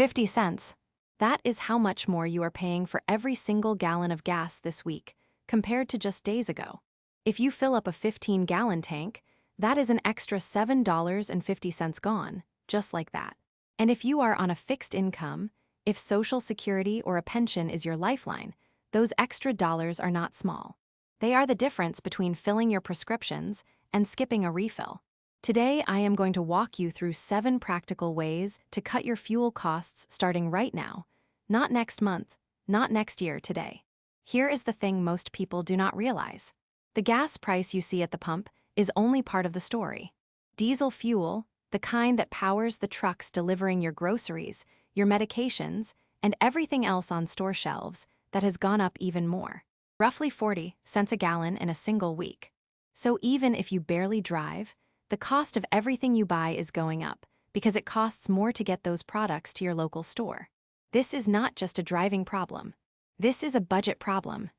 50 cents. That is how much more you are paying for every single gallon of gas this week, compared to just days ago. If you fill up a 15-gallon tank, that is an extra $7.50 gone, just like that. And if you are on a fixed income, if Social Security or a pension is your lifeline, those extra dollars are not small. They are the difference between filling your prescriptions and skipping a refill. Today, I am going to walk you through 7 practical ways to cut your fuel costs starting right now, not next month, not next year, today. Here is the thing most people do not realize. The gas price you see at the pump is only part of the story. Diesel fuel, the kind that powers the trucks delivering your groceries, your medications, and everything else on store shelves, that has gone up even more. Roughly 40 cents a gallon in a single week. So even if you barely drive, the cost of everything you buy is going up because it costs more to get those products to your local store. This is not just a driving problem. This is a budget problem.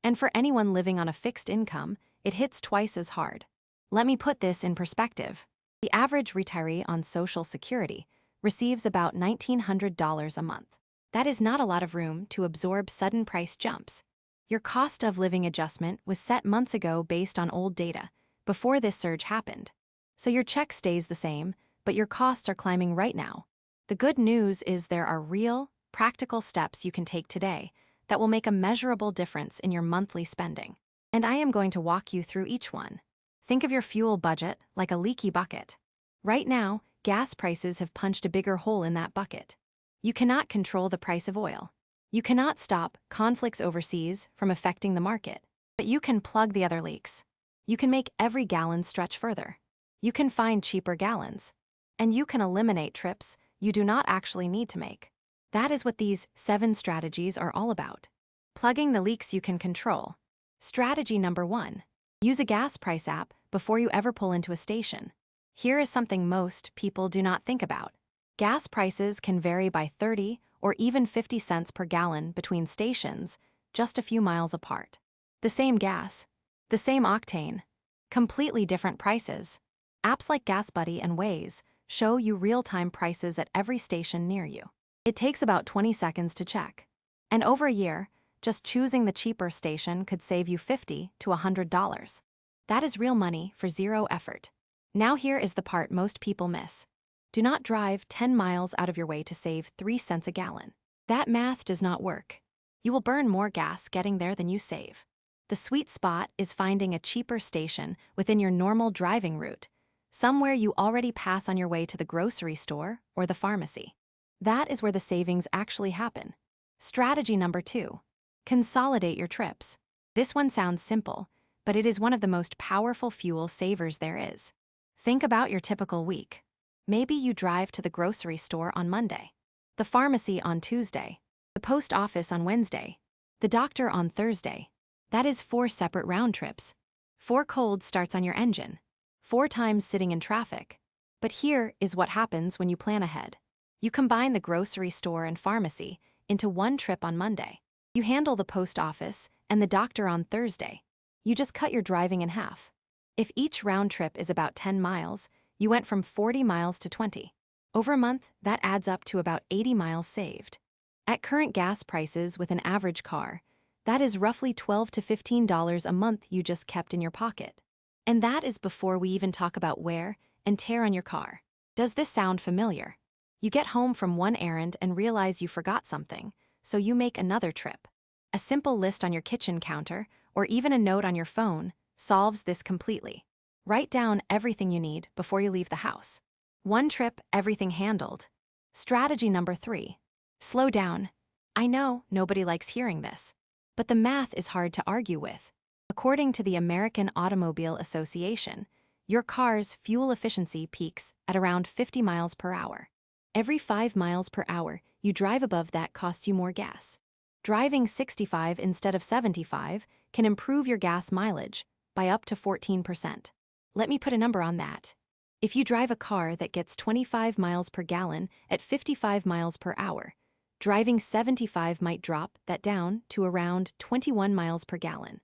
And for anyone living on a fixed income, it hits twice as hard. Let me put this in perspective. The average retiree on Social Security receives about $1,900 a month. That is not a lot of room to absorb sudden price jumps. Your cost of living adjustment was set months ago based on old data, before this surge happened. So your check stays the same, but your costs are climbing right now. The good news is there are real, practical steps you can take today that will make a measurable difference in your monthly spending. And I am going to walk you through each one. Think of your fuel budget like a leaky bucket. Right now, gas prices have punched a bigger hole in that bucket. You cannot control the price of oil. You cannot stop conflicts overseas from affecting the market, but you can plug the other leaks. You can make every gallon stretch further. You can find cheaper gallons. And you can eliminate trips you do not actually need to make. That is what these 7 strategies are all about. Plugging the leaks you can control. Strategy number 1. Use a gas price app before you ever pull into a station. Here is something most people do not think about. Gas prices can vary by 30 or even 50 cents per gallon between stations, just a few miles apart. The same gas, the same octane, completely different prices. Apps like GasBuddy and Waze show you real-time prices at every station near you. It takes about 20 seconds to check. And over a year, just choosing the cheaper station could save you $50 to $100. That is real money for zero effort. Now here is the part most people miss. Do not drive 10 miles out of your way to save 3 cents a gallon. That math does not work. You will burn more gas getting there than you save. The sweet spot is finding a cheaper station within your normal driving route, somewhere you already pass on your way to the grocery store or the pharmacy. That is where the savings actually happen. Strategy number 2. Consolidate your trips. This one sounds simple, but it is one of the most powerful fuel savers there is. Think about your typical week. Maybe you drive to the grocery store on Monday, the pharmacy on Tuesday, the post office on Wednesday, the doctor on Thursday. That is 4 separate round trips. 4 cold starts on your engine. 4 times sitting in traffic. But here is what happens when you plan ahead. You combine the grocery store and pharmacy into one trip on Monday. You handle the post office and the doctor on Thursday. You just cut your driving in half. If each round trip is about 10 miles, you went from 40 miles to 20. Over a month, that adds up to about 80 miles saved. At current gas prices with an average car, that is roughly $12 to $15 a month you just kept in your pocket. And that is before we even talk about wear and tear on your car. Does this sound familiar? You get home from one errand and realize you forgot something, so you make another trip. A simple list on your kitchen counter, or even a note on your phone, solves this completely. Write down everything you need before you leave the house. One trip, everything handled. Strategy number 3. Slow down. I know nobody likes hearing this, but the math is hard to argue with. According to the American Automobile Association, your car's fuel efficiency peaks at around 50 miles per hour. Every 5 miles per hour you drive above that costs you more gas. Driving 65 instead of 75 can improve your gas mileage by up to 14%. Let me put a number on that. If you drive a car that gets 25 miles per gallon at 55 miles per hour, driving 75 might drop that down to around 21 miles per gallon.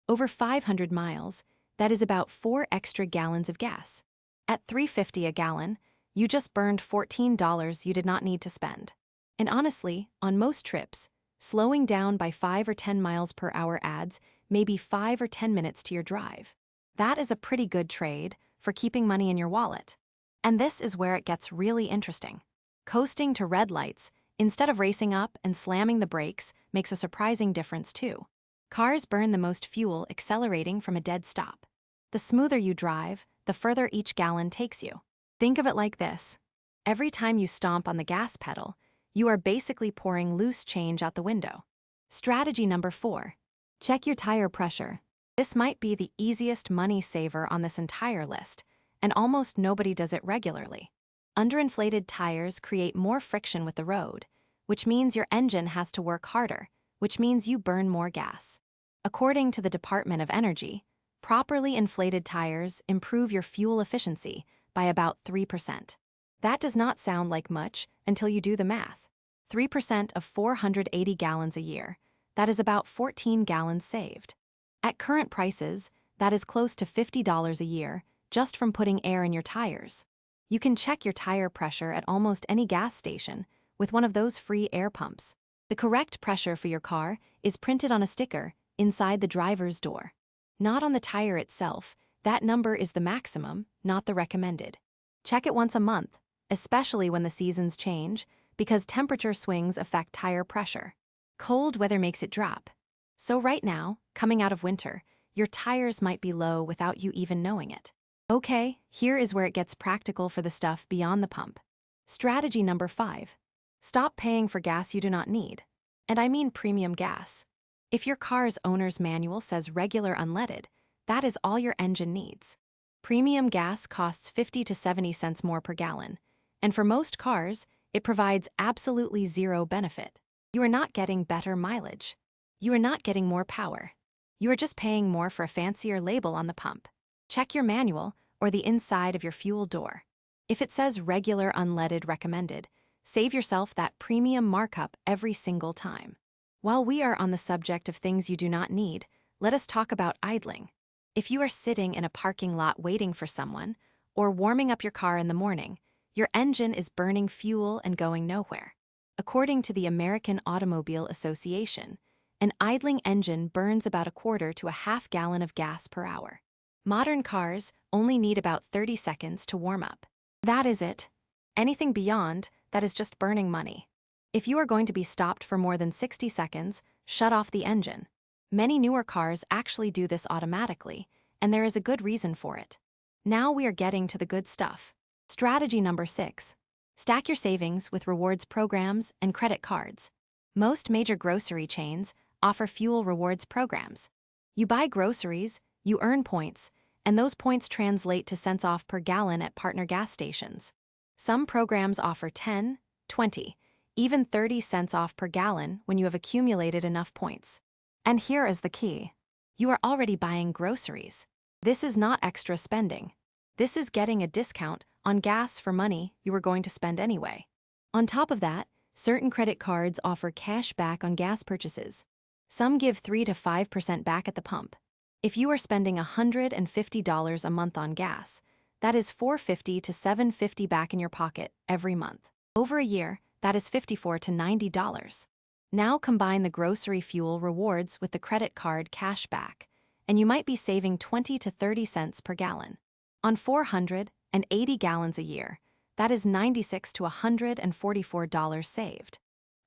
Over 500 miles, that is about 4 extra gallons of gas. At $3.50 a gallon, You just burned $14 you did not need to spend. And honestly, on most trips, slowing down by 5 or 10 miles per hour adds maybe 5 or 10 minutes to your drive. That is a pretty good trade for keeping money in your wallet. And this is where it gets really interesting. Coasting to red lights, instead of racing up and slamming the brakes, makes a surprising difference too. Cars burn the most fuel accelerating from a dead stop. The smoother you drive, the further each gallon takes you. Think of it like this. Every time you stomp on the gas pedal, you are basically pouring loose change out the window. Strategy number 4. Check your tire pressure. This might be the easiest money saver on this entire list, and almost nobody does it regularly. Underinflated tires create more friction with the road, which means your engine has to work harder, which means you burn more gas. According to the Department of Energy, properly inflated tires improve your fuel efficiency by about 3%. That does not sound like much until you do the math. 3% of 480 gallons a year, that is about 14 gallons saved. At current prices, that is close to $50 a year just from putting air in your tires. You can check your tire pressure at almost any gas station with one of those free air pumps. The correct pressure for your car is printed on a sticker inside the driver's door. Not on the tire itself, that number is the maximum, not the recommended. Check it once a month, especially when the seasons change, because temperature swings affect tire pressure. Cold weather makes it drop. So right now, coming out of winter, your tires might be low without you even knowing it. Okay, here is where it gets practical for the stuff beyond the pump. Strategy number 5. Stop paying for gas you do not need. And I mean premium gas. If your car's owner's manual says regular unleaded, that is all your engine needs. Premium gas costs 50 to 70 cents more per gallon, and for most cars, it provides absolutely zero benefit. You are not getting better mileage. You are not getting more power. You are just paying more for a fancier label on the pump. Check your manual or the inside of your fuel door. If it says regular unleaded recommended, save yourself that premium markup every single time. While we are on the subject of things you do not need, let us talk about idling. If you are sitting in a parking lot waiting for someone, or warming up your car in the morning, your engine is burning fuel and going nowhere. According to the American Automobile Association, an idling engine burns about 1/4 to a half gallon of gas per hour. Modern cars only need about 30 seconds to warm up. That is it. Anything beyond, that is just burning money. If you are going to be stopped for more than 60 seconds, shut off the engine. Many newer cars actually do this automatically, and there is a good reason for it. Now we are getting to the good stuff. Strategy number 6. Stack your savings with rewards programs and credit cards. Most major grocery chains offer fuel rewards programs. You buy groceries, you earn points, and those points translate to cents off per gallon at partner gas stations. Some programs offer 10, 20, even 30 cents off per gallon when you have accumulated enough points. And here is the key. You are already buying groceries. This is not extra spending. This is getting a discount on gas for money you were going to spend anyway. On top of that, certain credit cards offer cash back on gas purchases. Some give 3 to 5% back at the pump. If you are spending $150 a month on gas, that is $450 to $750 back in your pocket every month. Over a year, that is $54 to $90. Now combine the grocery fuel rewards with the credit card cash back, and you might be saving 20 to 30 cents per gallon. On 480 gallons a year, that is $96 to $144 saved.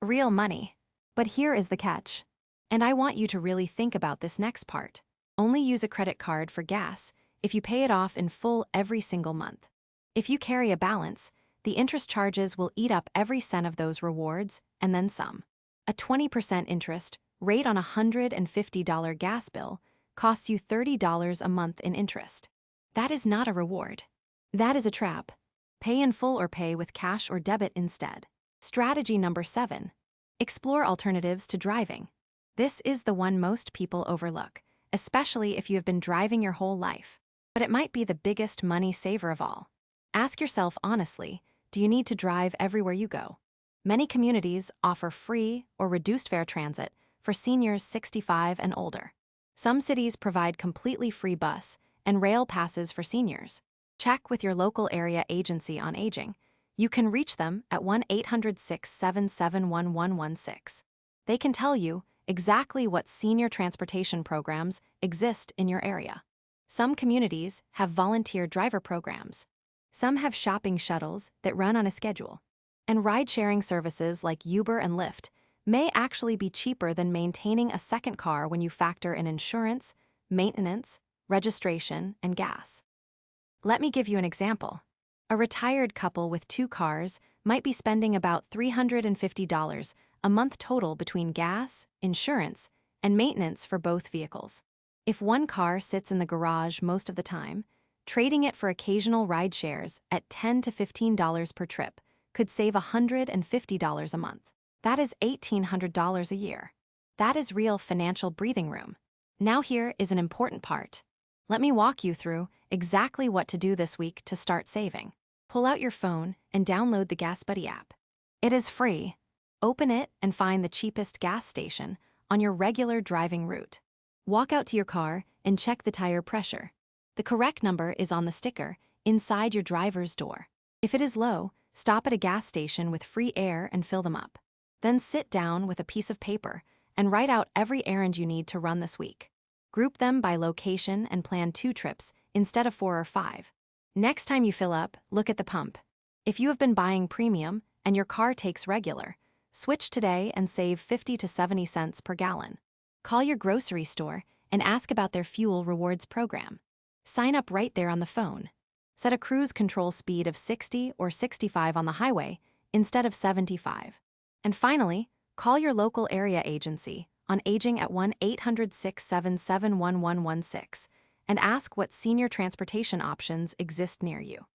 Real money. But here is the catch. And I want you to really think about this next part. Only use a credit card for gas if you pay it off in full every single month. If you carry a balance, the interest charges will eat up every cent of those rewards and then some. A 20% interest rate on a $150 gas bill costs you $30 a month in interest. That is not a reward. That is a trap. Pay in full or pay with cash or debit instead. Strategy number 7. Explore alternatives to driving. This is the one most people overlook, especially if you have been driving your whole life. But it might be the biggest money saver of all. Ask yourself honestly, do you need to drive everywhere you go? Many communities offer free or reduced fare transit for seniors 65 and older. Some cities provide completely free bus and rail passes for seniors. Check with your local area agency on aging You can reach them at 1-800-677-1116. They can tell you exactly what senior transportation programs exist in your area. Some communities have volunteer driver programs. Some have shopping shuttles that run on a schedule. And ride-sharing services like Uber and Lyft may actually be cheaper than maintaining a second car when you factor in insurance, maintenance, registration, and gas. Let me give you an example. A retired couple with 2 cars might be spending about $350 a month total between gas, insurance, and maintenance for both vehicles. If one car sits in the garage most of the time, trading it for occasional ride shares at $10 to $15 per trip could save $150 a month. That is $1,800 a year. That is real financial breathing room. Now here is an important part. Let me walk you through exactly what to do this week to start saving. Pull out your phone and download the GasBuddy app. It is free. Open it and find the cheapest gas station on your regular driving route. Walk out to your car and check the tire pressure. The correct number is on the sticker inside your driver's door. If it is low, stop at a gas station with free air and fill them up. Then sit down with a piece of paper and write out every errand you need to run this week. Group them by location and plan 2 trips instead of 4 or 5. Next time you fill up, look at the pump. If you have been buying premium and your car takes regular, switch today and save 50 to 70 cents per gallon. Call your grocery store and ask about their fuel rewards program. Sign up right there on the phone. Set a cruise control speed of 60 or 65 on the highway instead of 75. And finally, call your local area agency on aging at 1-800-677-1116 and ask what senior transportation options exist near you.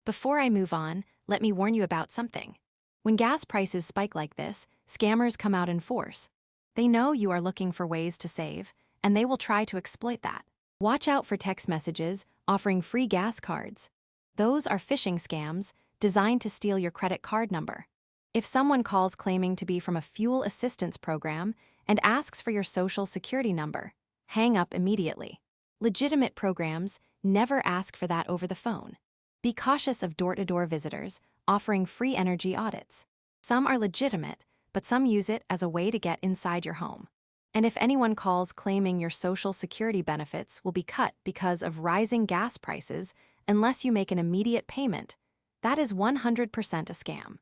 Before I move on, let me warn you about something. When gas prices spike like this, scammers come out in force. They know you are looking for ways to save, and they will try to exploit that. Watch out for text messages offering free gas cards. Those are phishing scams designed to steal your credit card number. If someone calls claiming to be from a fuel assistance program and asks for your social security number, hang up immediately. Legitimate programs never ask for that over the phone. Be cautious of door-to-door visitors offering free energy audits. Some are legitimate, but some use it as a way to get inside your home. And if anyone calls claiming your social security benefits will be cut because of rising gas prices unless you make an immediate payment, that is 100% a scam.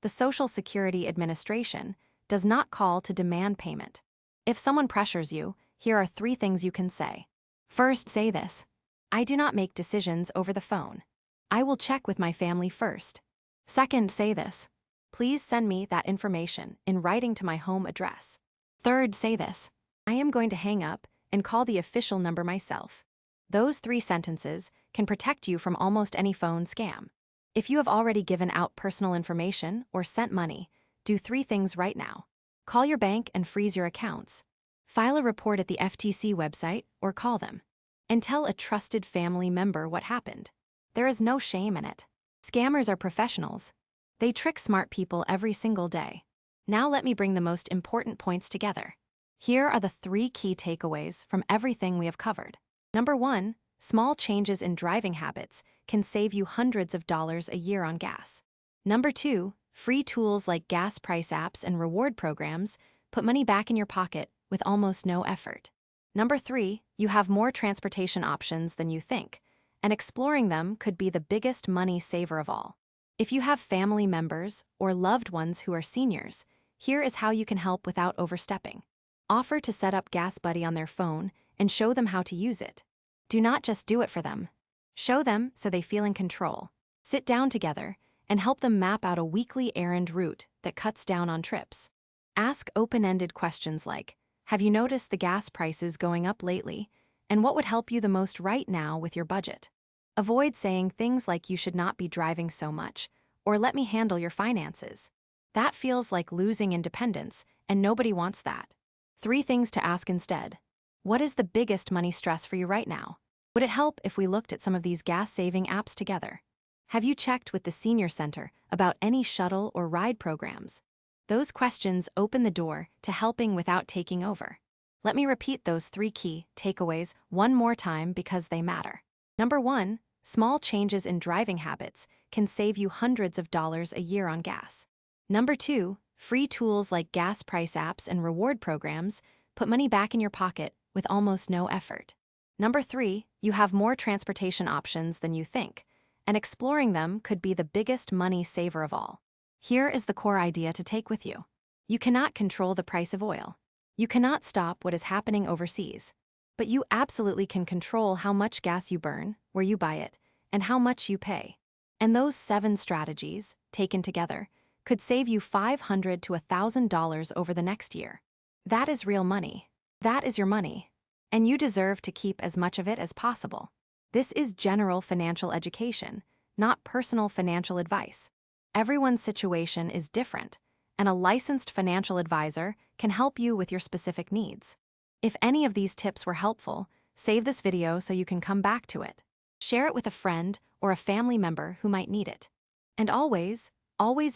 The Social Security Administration does not call to demand payment. If someone pressures you, here are 3 things you can say. First, say this: I do not make decisions over the phone. I will check with my family first. Second, say this: please send me that information in writing to my home address. Third, say this: I am going to hang up and call the official number myself. Those 3 sentences can protect you from almost any phone scam. If you have already given out personal information or sent money, do 3 things right now. Call your bank and freeze your accounts. File a report at the FTC website or call them. And tell a trusted family member what happened. There is no shame in it. Scammers are professionals. They trick smart people every single day. Now let me bring the most important points together. Here are the 3 key takeaways from everything we have covered. Number 1, small changes in driving habits can save you hundreds of dollars a year on gas. Number 2, free tools like gas price apps and reward programs put money back in your pocket with almost no effort. Number 3, you have more transportation options than you think, and exploring them could be the biggest money saver of all. If you have family members or loved ones who are seniors, here is how you can help without overstepping. Offer to set up GasBuddy on their phone and show them how to use it. Do not just do it for them. Show them so they feel in control. Sit down together and help them map out a weekly errand route that cuts down on trips. Ask open-ended questions like, have you noticed the gas prices going up lately? And what would help you the most right now with your budget? Avoid saying things like you should not be driving so much, or let me handle your finances. That feels like losing independence, and nobody wants that. 3 things to ask instead. What is the biggest money stress for you right now? Would it help if we looked at some of these gas-saving apps together? Have you checked with the senior center about any shuttle or ride programs? Those questions open the door to helping without taking over. Let me repeat those 3 key takeaways one more time because they matter. Number 1, Small changes in driving habits can save you hundreds of dollars a year on gas. Number 2, free tools like gas price apps and reward programs put money back in your pocket with almost no effort. Number 3, you have more transportation options than you think, and exploring them could be the biggest money saver of all. Here is the core idea to take with you. You cannot control the price of oil. You cannot stop what is happening overseas. But you absolutely can control how much gas you burn, where you buy it, and how much you pay. And those 7 strategies, taken together, could save you $500 to $1,000 over the next year. That is real money. That is your money. And you deserve to keep as much of it as possible. This is general financial education, not personal financial advice. Everyone's situation is different, and a licensed financial advisor can help you with your specific needs. If any of these tips were helpful, save this video so you can come back to it. Share it with a friend or a family member who might need it. And always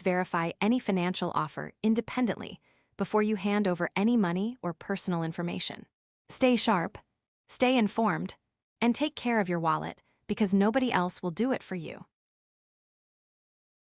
verify any financial offer independently before you hand over any money or personal information. Stay sharp, stay informed, and take care of your wallet because nobody else will do it for you.